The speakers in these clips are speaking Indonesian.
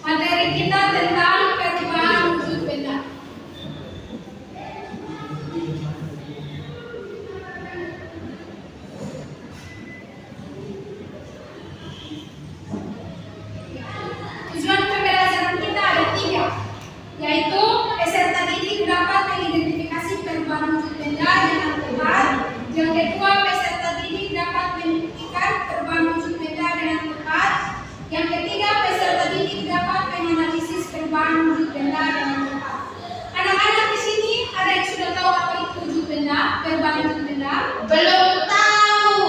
Materi kita tentang perubahan wujud benda. Tujuan pembelajaran kita ada 3, yaitu peserta didik dapat mengidentifikasi perubahan wujud benda dengan tepat. Yang kedua, peserta didik dapat membuktikan perubahan wujud benda dengan tepat. Yang ketiga, peserta didik dapat menganalisis perubahan wujud benda dengan tepat. Anak-anak di sini ada yang sudah tahu apa itu wujud benda, perubahan wujud benda? Belum tahu.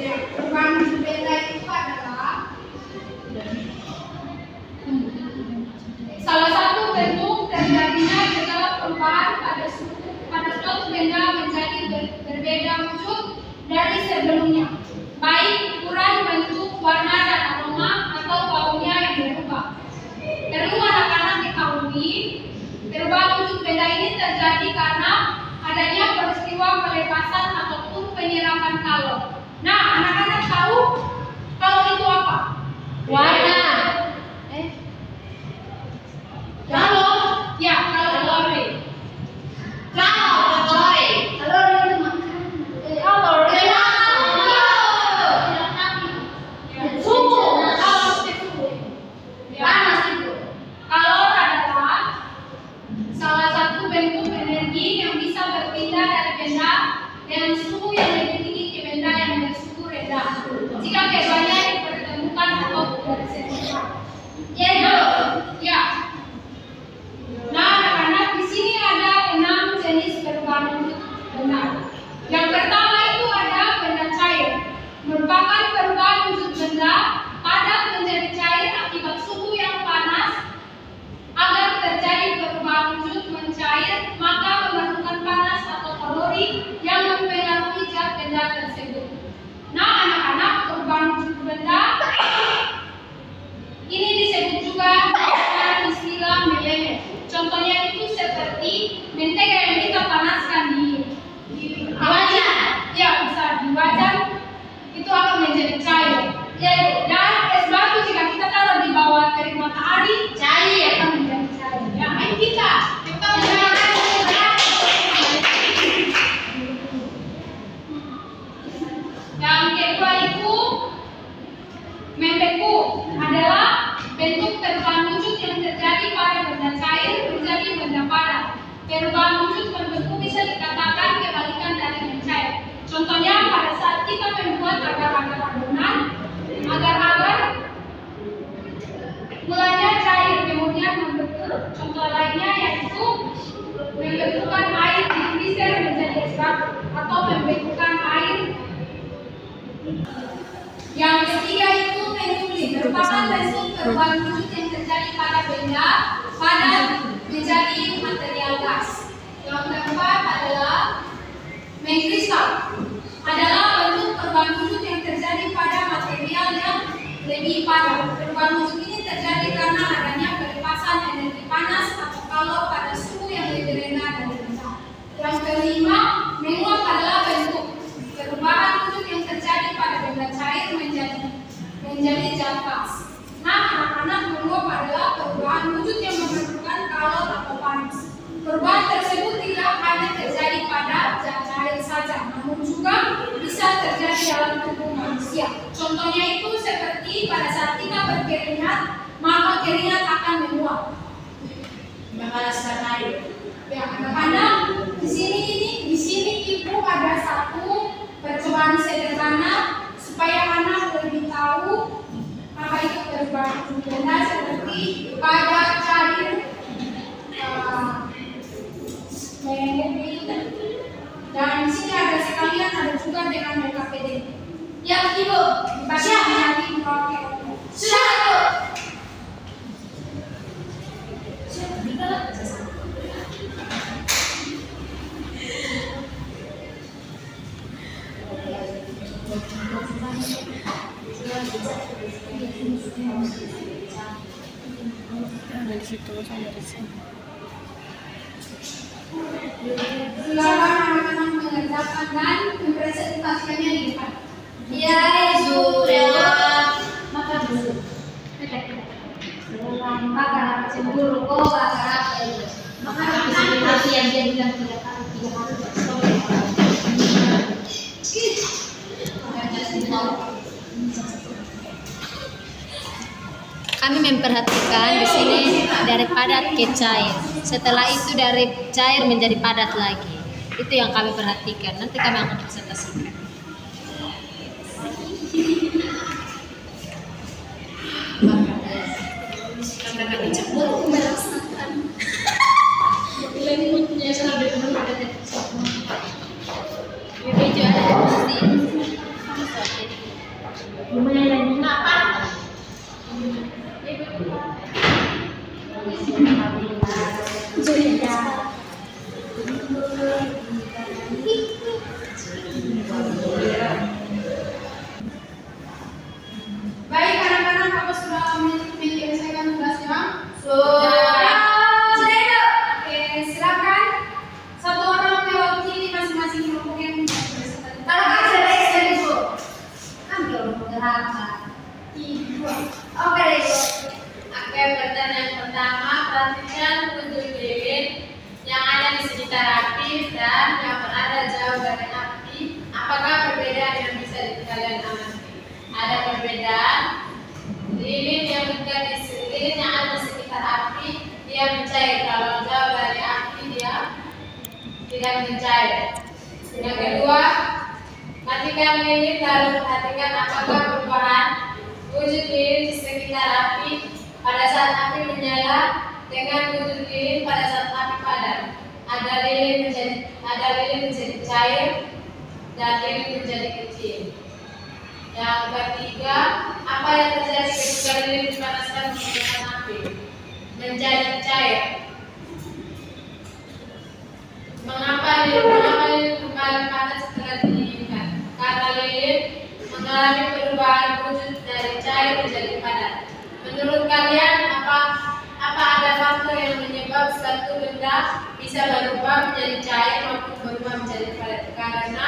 Ya, perubahan wujud benda itu adalah salah satu bentuk terjadinya segala perubahan pada suatu benda menjadi berbeda wujud dari sebelumnya, baik ukuran, bentuk, warna, dan aroma atau baunya yang berubah. Perlu anak-anak diketahui, perubahan wujud benda ini terjadi karena adanya peristiwa pelepasan ataupun penyerapan kalor. Nah, anak-anak tahu kalor itu apa? Warna. Kalor, ya, kalor. Dan suhu yang lebih tinggi ke benda yang bersuhu rendah. Jika keduanya dipertemukan atau bersekutu. Ya. Nah, anak-anak, di sini ada 6 jenis perubahan wujud benda. Yang pertama itu ada benda cair, merupakan perubahan wujud benda padat menjadi cair akibat suhu yang panas. Agar terjadi perubahan wujud mencair, maka memerlukan panas atau kalori yang mempengaruhi zat benda tersebut. Nah, anak-anak, perubahan wujud benda ini disebut juga dengan istilah melemet. Contohnya itu seperti mentega yang kita panaskan di wajan. Ya, bisa di wajan itu akan menjadi cair. Dan es batu jika kita taruh di bawah terik matahari, cair akan menjadi cair. Ya, ayo kita yang kedua itu membeku, adalah bentuk perubahan wujud yang terjadi pada benda cair menjadi benda padat. Perubahan wujud membeku bisa dikatakan kebalikan dari mencair. Contohnya pada saat kita membuat agar-agar adonan, agar-agar mulanya cair kemudian membeku. Contoh lainnya yaitu membekukan air di freezer menjadi es batu atau membekukan air. Yang ketiga itu menyuling, merupakan bentuk perubahan wujud yang terjadi pada benda padat menjadi material gas. Yang keempat adalah mengkristal, adalah bentuk perubahan wujud yang terjadi pada material yang lebih padat. Perubahan wujud ini terjadi karena adanya pelepasan energi panas atau kalor pada suhu yang lebih rendah dari benda. Yang kelima, menguap, adalah bentuk perubahan wujud yang terjadi pada benda cair menjadi zat gas. Nah, anak-anak, menguap adalah perubahan wujud yang memerlukan kalor atau panas. Perubahan tersebut tidak hanya terjadi pada zat cair saja, namun juga bisa terjadi dalam tubuh manusia. Contohnya itu seperti pada saat kita berkeringat, maka keringat akan menguap. Memanaskan air. Ya, anak-anak, di sini ibu ada satu percobaan sederhana supaya anak lebih tahu apa itu perubahan wujud benda, seperti pada cair dan di sini ada sekalian ada juga dengan BKPD. Yang ibu dibaca menjadi mewakili. Sudah ibu. Dari situ sampai dari sini. Silakan anak-anak mengerti. berhadapan dan mempresentasikannya di depan. Ya, sudah. Maka dulu. Maka cemburu kok apa itu? Maka presentasi yang dia bilang 3 kali. Kami memperhatikan di sini dari padat ke cair. Setelah itu dari cair menjadi padat lagi. Itu yang kami perhatikan. Nanti kami akan presentasikan. Karena dicemburu. Video ada pasti. Lumayan kenapa? Baik, kadang-kadang Bapak sudah menyelesaikan tugasnya. Sudah. Oke, silakan. Satu orang mewakili masing-masing kelompok yang berpresentasi. Kalau kan sudah dari Bu. Ambil gerakan. Oke, Ibu. Oke, pertanyaan pertama, perhatikan puntung lilin yang ada di sekitar api dan yang berada jauh dari api. Apakah perbedaan yang bisa kalian amati? Ada perbedaan. Lilin yang dekat di lilin yang ada di sekitar api dia mencair. Kalau jauh dari api dia tidak mencair. Yang kedua, matikan lilin lalu perhatikan apakah perubahan wujud lilin di sekitar api pada saat api menyala dengan wujud lilin pada saat api padam. Ada lilin menjadi cair dan lilin menjadi kecil. Yang ketiga, apa yang terjadi ketika lilin dipanaskan menggunakan api? Menjadi cair. Mengapa lilin kembali panas setelah didinginkan? Karena lilin mengalami perubahan wujud dari cair menjadi padat. Menurut kalian apa ada faktor yang menyebab suatu benda bisa berubah menjadi cair maupun berubah menjadi padat? Karena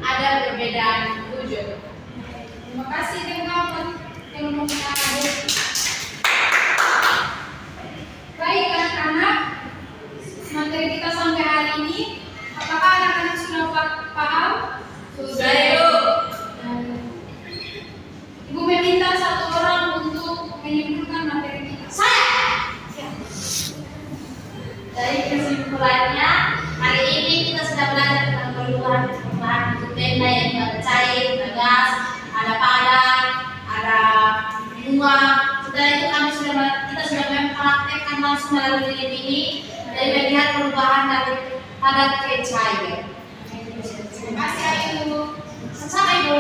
ada perbedaan wujud. Terima kasih teman-teman yang menonton. Baik anak-anak, materi kita sampai hari ini, apakah anak-anak sudah paham? Sudah, Ibu. Ibu meminta satu orang untuk menyimpulkan materi kita. Saya. Dari kesimpulannya, hari ini kita sudah belajar tentang perubahan bentuk benda yang ada cair, ada gas, ada padat, ada benua. Setelah itu kita sudah mempraktekkan langsung melalui lilin ini dan melihat perubahan dari padat ke cair. Terima kasih Ibu. Sama, Ibu.